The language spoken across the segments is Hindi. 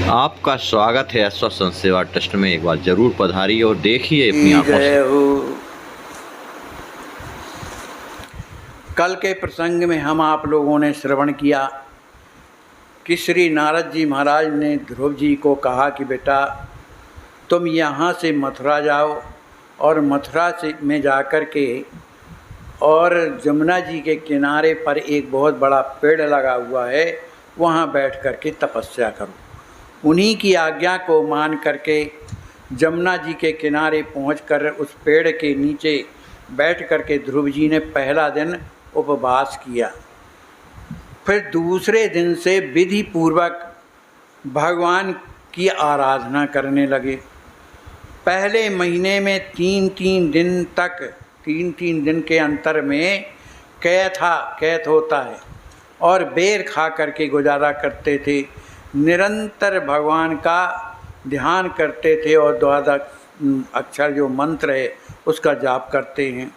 आपका स्वागत है आश्वासन सेवा ट्रस्ट में। एक बार जरूर पधारिए और देखिए अपनी आंखों से। कल के प्रसंग में हम आप लोगों ने श्रवण किया कि श्री नारद जी महाराज ने ध्रुव जी को कहा कि बेटा तुम यहाँ से मथुरा जाओ और मथुरा से में जाकर के और जमुना जी के किनारे पर एक बहुत बड़ा पेड़ लगा हुआ है, वहाँ बैठ कर के तपस्या करो। उन्हीं की आज्ञा को मान करके जमुना जी के किनारे पहुंचकर उस पेड़ के नीचे बैठ कर के ध्रुव जी ने पहला दिन उपवास किया। फिर दूसरे दिन से विधि पूर्वक भगवान की आराधना करने लगे। पहले महीने में तीन तीन दिन के अंतर में कैथ होता है और बेर खा करके गुजारा करते थे। निरंतर भगवान का ध्यान करते थे और द्वादश अक्षर जो मंत्र है उसका जाप करते हैं।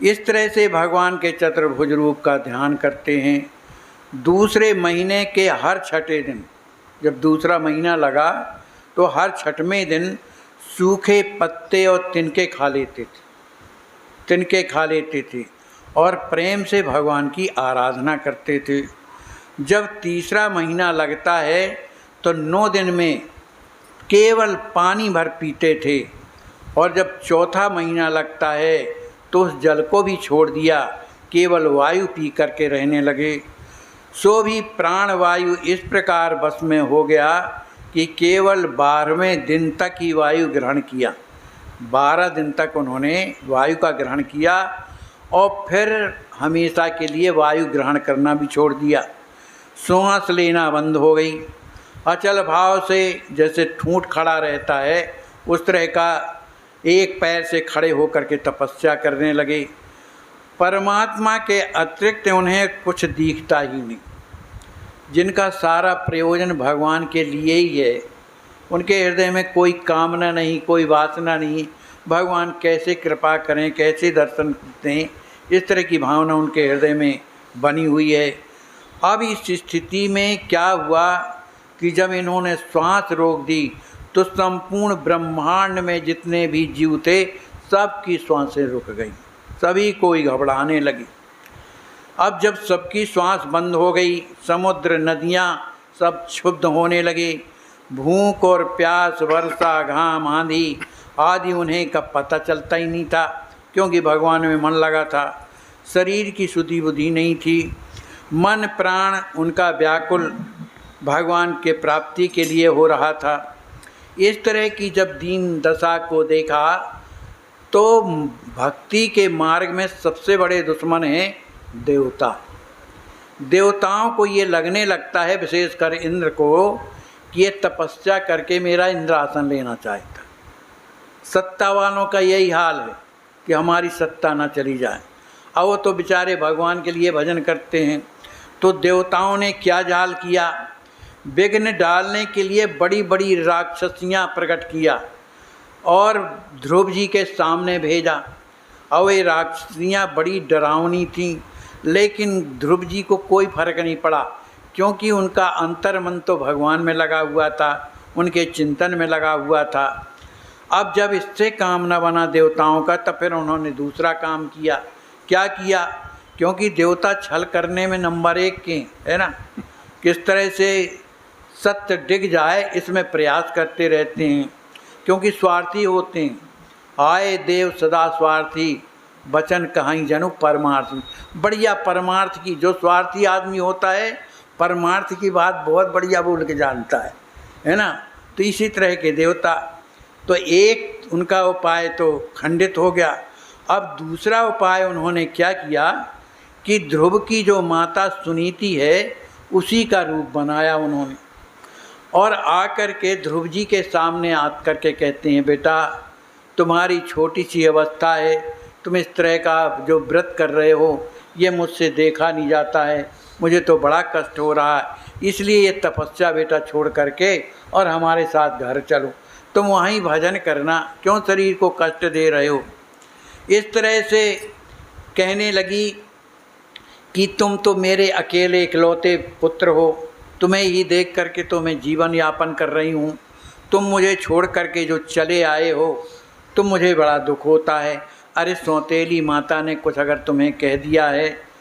इस तरह से भगवान के चतुर्भुज रूप का ध्यान करते हैं। दूसरे महीने के हर छठे दिन, जब दूसरा महीना लगा तो हर छठवें दिन सूखे पत्ते और तिनके खा लेते थे और प्रेम से भगवान की आराधना करते थे। जब तीसरा महीना लगता है तो 9 दिन में केवल पानी भर पीते थे और जब चौथा महीना लगता है तो उस जल को भी छोड़ दिया, केवल वायु पी करके रहने लगे। सो भी प्राण वायु इस प्रकार बस में हो गया कि केवल 12वें दिन तक ही वायु ग्रहण किया। 12 दिन तक उन्होंने वायु का ग्रहण किया और फिर हमेशा के लिए वायु ग्रहण करना भी छोड़ दिया। सांस लेना बंद हो गई। अचल भाव से जैसे ठूंठ खड़ा रहता है उस तरह का एक पैर से खड़े होकर के तपस्या करने लगे। परमात्मा के अतिरिक्त उन्हें कुछ दिखता ही नहीं। जिनका सारा प्रयोजन भगवान के लिए ही है, उनके हृदय में कोई कामना नहीं, कोई वासना नहीं। भगवान कैसे कृपा करें, कैसे दर्शन दें, इस तरह की भावना उनके हृदय में बनी हुई है। अब इस स्थिति में क्या हुआ कि जब इन्होंने श्वास रोक दी तो संपूर्ण ब्रह्मांड में जितने भी जीव थे सबकी श्वासें रुक गई, सभी कोई घबराने लगी। अब जब सबकी श्वास बंद हो गई, समुद्र नदियाँ सब क्षुब्ध होने लगे। भूख और प्यास, वर्षा, घाम, आंधी आदि उन्हें का पता चलता ही नहीं था, क्योंकि भगवान में मन लगा था। शरीर की शुद्धि बुद्धि नहीं थी। मन प्राण उनका व्याकुल भगवान के प्राप्ति के लिए हो रहा था। इस तरह की जब दीन दशा को देखा तो भक्ति के मार्ग में सबसे बड़े दुश्मन हैं देवता। देवताओं को ये लगने लगता है, विशेषकर इंद्र को, कि ये तपस्या करके मेरा इंद्रासन लेना चाहता। सत्ता वालों का यही हाल है कि हमारी सत्ता ना चली जाए। अब वो तो बेचारे भगवान के लिए भजन करते हैं। तो देवताओं ने क्या जाल किया, विघ्न डालने के लिए बड़ी बड़ी राक्षसियाँ प्रकट किया और ध्रुव जी के सामने भेजा। और ये राक्षसियाँ बड़ी डरावनी थीं, लेकिन ध्रुव जी को कोई फर्क नहीं पड़ा, क्योंकि उनका अंतर मन तो भगवान में लगा हुआ था, उनके चिंतन में लगा हुआ था। अब जब इससे काम न बना देवताओं का, तब फिर उन्होंने दूसरा काम किया। क्या किया? क्योंकि देवता छल करने में नंबर 1 के है ना, किस तरह से सत्य डिग जाए इसमें प्रयास करते रहते हैं, क्योंकि स्वार्थी होते हैं। आए देव सदा स्वार्थी, वचन कहीं जनु परमार्थी। बढ़िया परमार्थ की, जो स्वार्थी आदमी होता है परमार्थ की बात बहुत बढ़िया बोल के जानता है ना। तो इसी तरह के देवता, तो एक उनका उपाय तो खंडित हो गया। अब दूसरा उपाय उन्होंने क्या किया कि ध्रुव की जो माता सुनीति है उसी का रूप बनाया उन्होंने, और आकर के ध्रुव जी के सामने आकर के कहते हैं, बेटा तुम्हारी छोटी सी अवस्था है, तुम इस तरह का जो व्रत कर रहे हो ये मुझसे देखा नहीं जाता है, मुझे तो बड़ा कष्ट हो रहा है, इसलिए ये तपस्या बेटा छोड़ करके और हमारे साथ घर चलो, तुम वहीं भजन करना, क्यों शरीर को कष्ट दे रहे हो। इस तरह से कहने लगी कि तुम तो मेरे अकेले इकलौते पुत्र हो, तुम्हें ही देख करके तो मैं जीवन यापन कर रही हूँ, तुम मुझे छोड़ करके जो चले आए हो, तुम मुझे बड़ा दुख होता है। अरे सौतेली माता ने कुछ अगर तुम्हें कह दिया है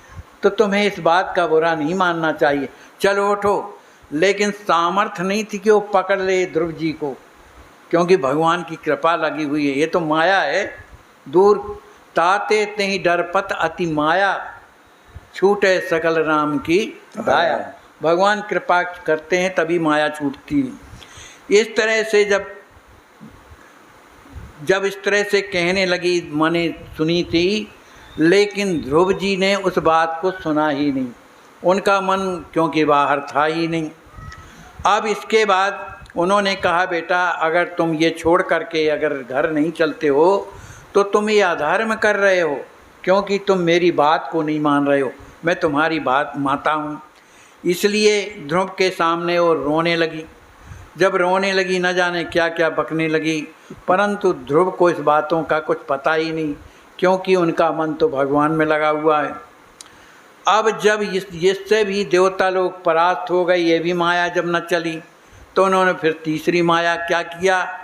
तो तुम्हें इस बात का बुरा नहीं मानना चाहिए, चलो उठो। लेकिन सामर्थ्य नहीं थी कि वो पकड़ ले ध्रुव जी को, क्योंकि भगवान की कृपा लगी हुई है, ये तो माया है। दूर ताते तेहि डरपत अति माया, छूटे सकल राम की दाया। भगवान कृपा करते हैं तभी माया छूटती है। इस तरह से जब इस तरह से कहने लगी, मैंने सुनी थी, लेकिन ध्रुव जी ने उस बात को सुना ही नहीं, उनका मन क्योंकि बाहर था ही नहीं। अब इसके बाद उन्होंने कहा, बेटा अगर तुम ये छोड़ करके अगर घर नहीं चलते हो तो तुम ये अधर्म कर रहे हो, क्योंकि तुम मेरी बात को नहीं मान रहे हो, मैं तुम्हारी बात माता हूँ। इसलिए ध्रुव के सामने वो रोने लगी। जब रोने लगी न जाने क्या क्या बकने लगी, परंतु ध्रुव को इस बातों का कुछ पता ही नहीं, क्योंकि उनका मन तो भगवान में लगा हुआ है। अब जब इससे भी देवता लोग परास्त हो गए, ये भी माया जब न चली, तो उन्होंने फिर तीसरी माया क्या किया,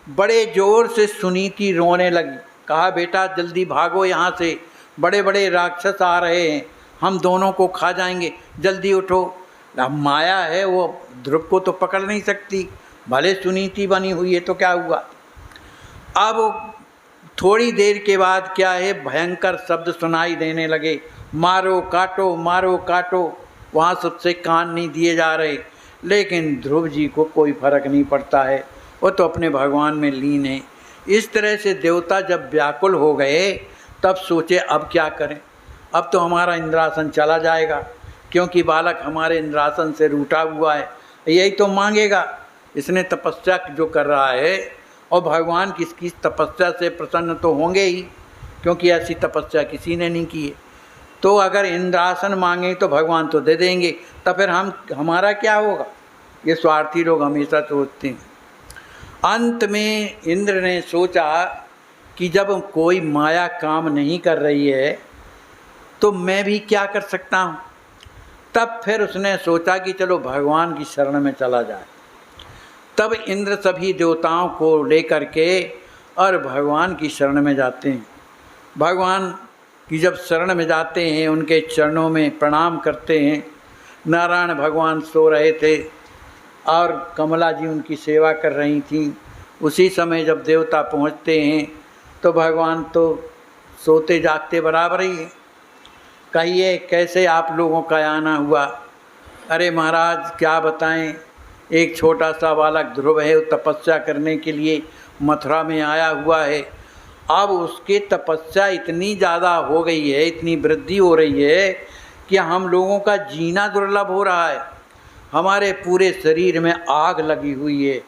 बड़े ज़ोर से सुनीति रोने लगी। कहा, बेटा जल्दी भागो यहाँ से, बड़े बड़े राक्षस आ रहे हैं, हम दोनों को खा जाएंगे, जल्दी उठो। अब माया है, वो ध्रुव को तो पकड़ नहीं सकती, भले सुनीति बनी हुई है तो क्या हुआ। अब थोड़ी देर के बाद क्या है, भयंकर शब्द सुनाई देने लगे, मारो काटो मारो काटो। वहाँ सबसे कान नहीं दिए जा रहे, लेकिन ध्रुव जी को कोई फर्क नहीं पड़ता है, वो तो अपने भगवान में लीन है। इस तरह से देवता जब व्याकुल हो गए तब सोचे अब क्या करें, अब तो हमारा इंद्रासन चला जाएगा, क्योंकि बालक हमारे इंद्रासन से रूठा हुआ है, यही तो मांगेगा। इसने तपस्या जो कर रहा है, और भगवान किसकी तपस्या से प्रसन्न तो होंगे ही, क्योंकि ऐसी तपस्या किसी ने नहीं की है। तो अगर इंद्रासन मांगे तो भगवान तो दे देंगे, तो फिर हमारा क्या होगा। ये स्वार्थी लोग हमेशा सोचते हैं। अंत में इंद्र ने सोचा कि जब कोई माया काम नहीं कर रही है तो मैं भी क्या कर सकता हूँ। तब फिर उसने सोचा कि चलो भगवान की शरण में चला जाए। तब इंद्र सभी देवताओं को लेकर के और भगवान की शरण में जाते हैं। भगवान की जब शरण में जाते हैं, उनके चरणों में प्रणाम करते हैं। नारायण भगवान सो रहे थे और कमला जी उनकी सेवा कर रही थी। उसी समय जब देवता पहुंचते हैं तो भगवान तो सोते जागते बराबर ही हैं। कहिए कैसे आप लोगों का आना हुआ। अरे महाराज क्या बताएं, एक छोटा सा बालक ध्रुव है, वो तपस्या करने के लिए मथुरा में आया हुआ है। अब उसकी तपस्या इतनी ज़्यादा हो गई है, इतनी वृद्धि हो रही है कि हम लोगों का जीना दुर्लभ हो रहा है। हमारे पूरे शरीर में आग लगी हुई है,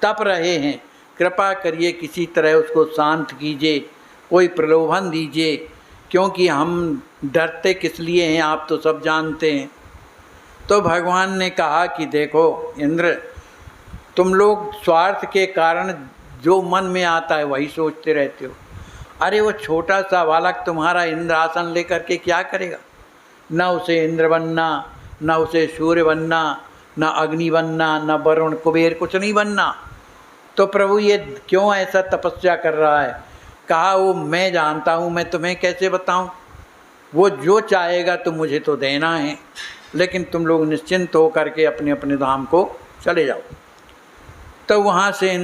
तप रहे हैं। कृपा करिए किसी तरह उसको शांत कीजिए, कोई प्रलोभन दीजिए, क्योंकि हम डरते किस लिए हैं आप तो सब जानते हैं। तो भगवान ने कहा कि देखो इंद्र, तुम लोग स्वार्थ के कारण जो मन में आता है वही सोचते रहते हो। अरे वो छोटा सा बालक तुम्हारा इंद्रासन लेकर के क्या करेगा। न उसे इंद्र बनना, न उसे सूर्य बनना, न अग्नि बनना, न वरुण कुबेर, कुछ नहीं बनना। तो प्रभु ये क्यों ऐसा तपस्या कर रहा है। कहा, वो मैं जानता हूँ, मैं तुम्हें कैसे बताऊँ। वो जो चाहेगा तो मुझे तो देना है, लेकिन तुम लोग निश्चिंत हो करके अपने अपने धाम को चले जाओ। तो वहाँ से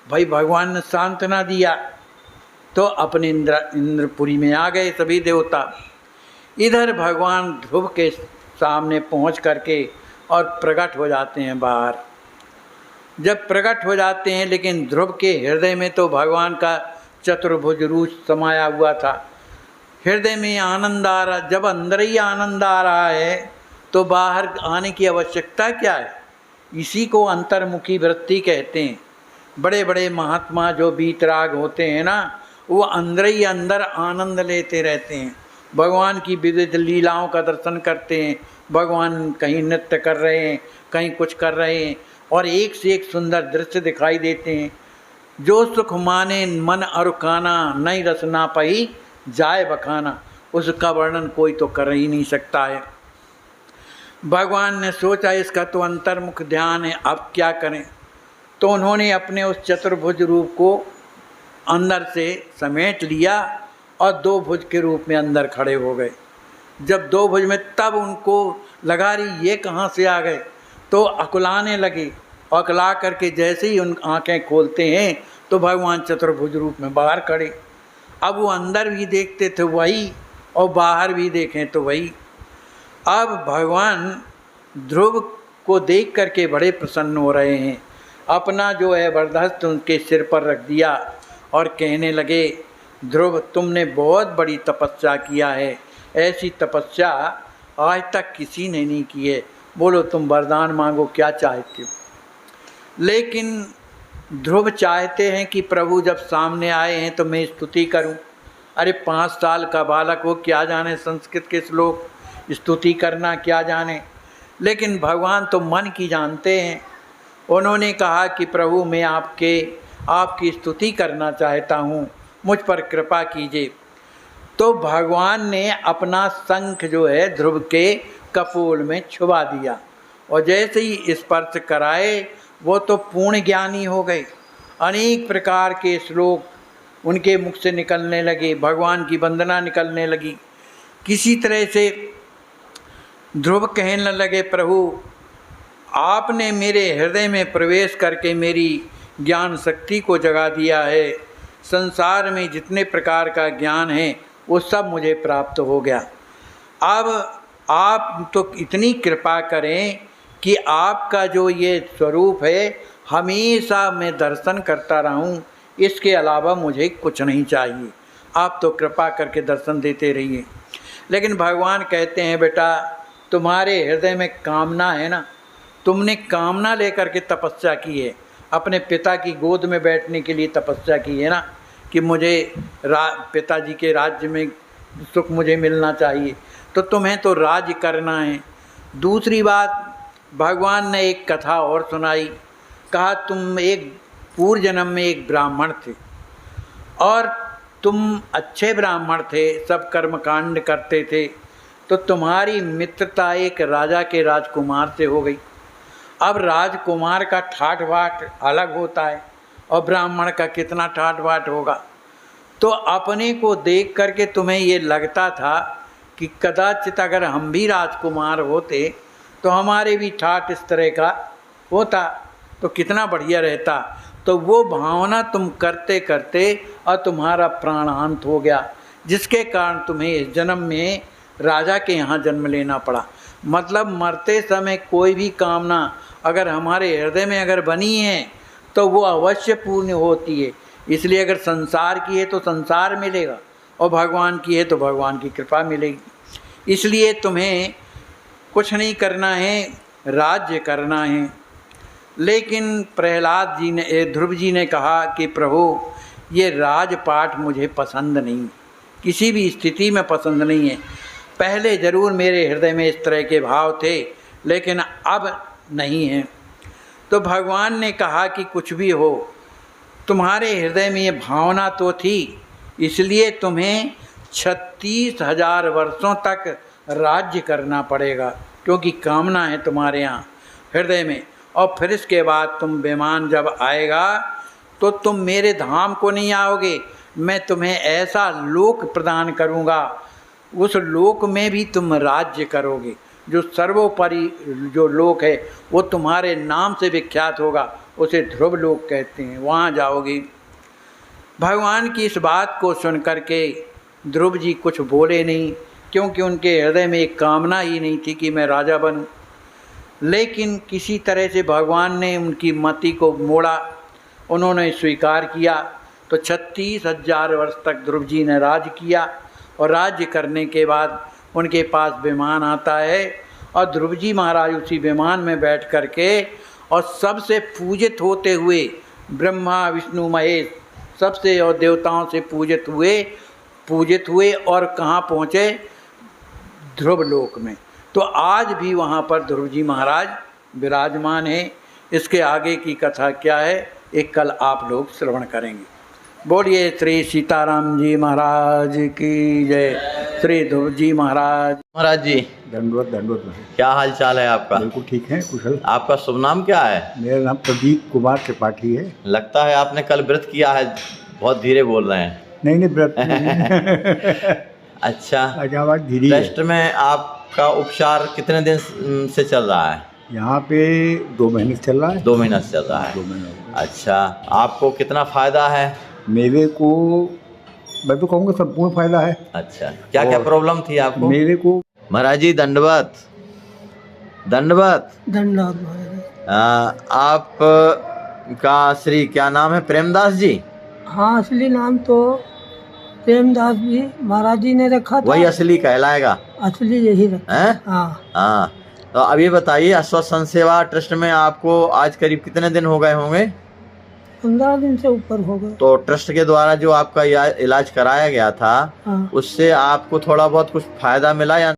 भाई भगवान ने सांत्वना दिया, तो अपने इंद्रपुरी में आ गए सभी देवता। इधर भगवान ध्रुव के सामने पहुँच करके और प्रकट हो जाते हैं बाहर। जब प्रकट हो जाते हैं, लेकिन ध्रुव के हृदय में तो भगवान का चतुर्भुज रूप समाया हुआ था। हृदय में आनंद आ रहा, जब अंदर ही आनंद आ रहा है तो बाहर आने की आवश्यकता क्या है। इसी को अंतर्मुखी वृत्ति कहते हैं। बड़े बड़े महात्मा जो वीतराग होते हैं ना, वो अंदर ही अंदर आनंद लेते रहते हैं, भगवान की विविध लीलाओं का दर्शन करते हैं। भगवान कहीं नृत्य कर रहे हैं, कहीं कुछ कर रहे हैं, और एक से एक सुंदर दृश्य दिखाई देते हैं। जो सुख माने मन अरुकाना, नई रसना पही जाए बखाना, उसका वर्णन कोई तो कर ही नहीं सकता है। भगवान ने सोचा इसका तो अंतर्मुख ध्यान है, अब क्या करें। तो उन्होंने अपने उस चतुर्भुज रूप को अंदर से समेट लिया और दो भुज के रूप में अंदर खड़े हो गए। जब दो भुज में, तब उनको लगा रही ये कहाँ से आ गए, तो अकुलाने लगे। अकुला करके जैसे ही उन आँखें खोलते हैं तो भगवान चतुर्भुज रूप में बाहर खड़े। अब वो अंदर भी देखते थे वही और बाहर भी देखें तो वही। अब भगवान ध्रुव को देख करके बड़े प्रसन्न हो रहे हैं। अपना जो है वरदहस्त उनके सिर पर रख दिया और कहने लगे, ध्रुव तुमने बहुत बड़ी तपस्या किया है, ऐसी तपस्या आज तक किसी ने नहीं की है। बोलो तुम वरदान मांगो, क्या चाहते हो। लेकिन ध्रुव चाहते हैं कि प्रभु जब सामने आए हैं तो मैं स्तुति करूं। अरे 5 साल का बालक हो, क्या जाने संस्कृत के श्लोक, स्तुति करना क्या जाने। लेकिन भगवान तो मन की जानते हैं। उन्होंने कहा कि प्रभु मैं आपकी स्तुति करना चाहता हूँ, मुझ पर कृपा कीजिए। तो भगवान ने अपना शंख जो है ध्रुव के कपोल में छुपा दिया और जैसे ही स्पर्श कराए वो तो पूर्ण ज्ञानी हो गए। अनेक प्रकार के श्लोक उनके मुख से निकलने लगे, भगवान की वंदना निकलने लगी। किसी तरह से ध्रुव कहने लगे, प्रभु आपने मेरे हृदय में प्रवेश करके मेरी ज्ञान शक्ति को जगा दिया है। संसार में जितने प्रकार का ज्ञान है वो सब मुझे प्राप्त हो गया। अब आप तो इतनी कृपा करें कि आपका जो ये स्वरूप है हमेशा मैं दर्शन करता रहूं, इसके अलावा मुझे कुछ नहीं चाहिए। आप तो कृपा करके दर्शन देते रहिए। लेकिन भगवान कहते हैं, बेटा तुम्हारे हृदय में कामना है ना, तुमने कामना लेकर के तपस्या की है, अपने पिता की गोद में बैठने के लिए तपस्या की है ना, कि मुझे पिताजी के राज्य में सुख मुझे मिलना चाहिए, तो तुम्हें तो राज्य करना है। दूसरी बात, भगवान ने एक कथा और सुनाई। कहा तुम एक पूर्व जन्म में एक ब्राह्मण थे और तुम अच्छे ब्राह्मण थे, सब कर्मकांड करते थे, तो तुम्हारी मित्रता एक राजा के राजकुमार से हो गई। अब राजकुमार का ठाठ बाट अलग होता है और ब्राह्मण का कितना ठाठ बाट होगा। तो अपने को देख करके तुम्हें ये लगता था कि कदाचित अगर हम भी राजकुमार होते तो हमारे भी ठाठ इस तरह का होता तो कितना बढ़िया रहता। तो वो भावना तुम करते करते और तुम्हारा प्राणांत हो गया, जिसके कारण तुम्हें इस जन्म में राजा के यहाँ जन्म लेना पड़ा। मतलब मरते समय कोई भी कामना अगर हमारे हृदय में अगर बनी है तो वो अवश्य पूर्ण होती है। इसलिए अगर संसार की है तो संसार मिलेगा और भगवान की है तो भगवान की कृपा मिलेगी। इसलिए तुम्हें कुछ नहीं करना है, राज्य करना है। लेकिन प्रहलाद जी ने, ध्रुव जी ने कहा कि प्रभु ये राजपाट मुझे पसंद नहीं, किसी भी स्थिति में पसंद नहीं है। पहले ज़रूर मेरे हृदय में इस तरह के भाव थे लेकिन अब नहीं है। तो भगवान ने कहा कि कुछ भी हो, तुम्हारे हृदय में ये भावना तो थी, इसलिए तुम्हें 36,000 वर्षों तक राज्य करना पड़ेगा, क्योंकि कामना है तुम्हारे यहाँ हृदय में। और फिर इसके बाद तुम विमान जब आएगा तो तुम मेरे धाम को नहीं आओगे, मैं तुम्हें ऐसा लोक प्रदान करूँगा, उस लोक में भी तुम राज्य करोगे। जो सर्वोपरि जो लोक है वो तुम्हारे नाम से विख्यात होगा, उसे ध्रुव लोक कहते हैं, वहाँ जाओगे। भगवान की इस बात को सुन करके ध्रुव जी कुछ बोले नहीं, क्योंकि उनके हृदय में एक कामना ही नहीं थी कि मैं राजा बनूं। लेकिन किसी तरह से भगवान ने उनकी मति को मोड़ा, उन्होंने स्वीकार किया। तो 36,000 वर्ष तक ध्रुव जी ने राज किया और राज्य करने के बाद उनके पास विमान आता है और ध्रुव जी महाराज उसी विमान में बैठ कर के और सबसे पूजित होते हुए ब्रह्मा विष्णु महेश सबसे और देवताओं से पूजित हुए और कहाँ पहुँचे, ध्रुव लोक में। तो आज भी वहाँ पर ध्रुव जी महाराज विराजमान हैं। इसके आगे की कथा क्या है एक कल आप लोग श्रवण करेंगे। बोलिए श्री सीताराम जी महाराज की जय। श्री ध्रुव जी महाराज। महाराज जी दंडवत दंडवत। क्या हाल चाल है आपका? बिल्कुल ठीक है, कुशल। आपका शुभ नाम क्या है? मेरा नाम प्रदीप कुमार त्रिपाठी है। लगता है आपने कल व्रत किया है, बहुत धीरे बोल रहे हैं। नहीं नहीं, व्रत नहीं। अच्छा, आवाज धीरे है। टेस्ट में आपका उपचार कितने दिन से चल रहा है? यहाँ पे 2 महीने से चल रहा है। 2 महीना से चल रहा है। 2 महीने हो गए। अच्छा, आपको कितना फायदा है? मेरे को, मैं तो कहूँगा संपूर्ण फायदा है। अच्छा, क्या क्या प्रॉब्लम थी आपको? मेरे को महाराज जी दंडवत दंडवत। दंडवत। आप का श्री क्या नाम है? प्रेमदास जी? हाँ, असली नाम तो प्रेमदास जी महाराज जी ने रखा था। वही असली कहलाएगा? असली यही रखा है। हाँ। हाँ, तो अभी बताइए, अस्वस्थ संत सेवा ट्रस्ट में आपको आज करीब कितने दिन हो गए होंगे? 15 दिन से ऊपर हो गए। तो ट्रस्ट के द्वारा जो आपका इलाज कराया गया था, हाँ। उससे आपको थोड़ा बहुत कुछ फायदा मिला या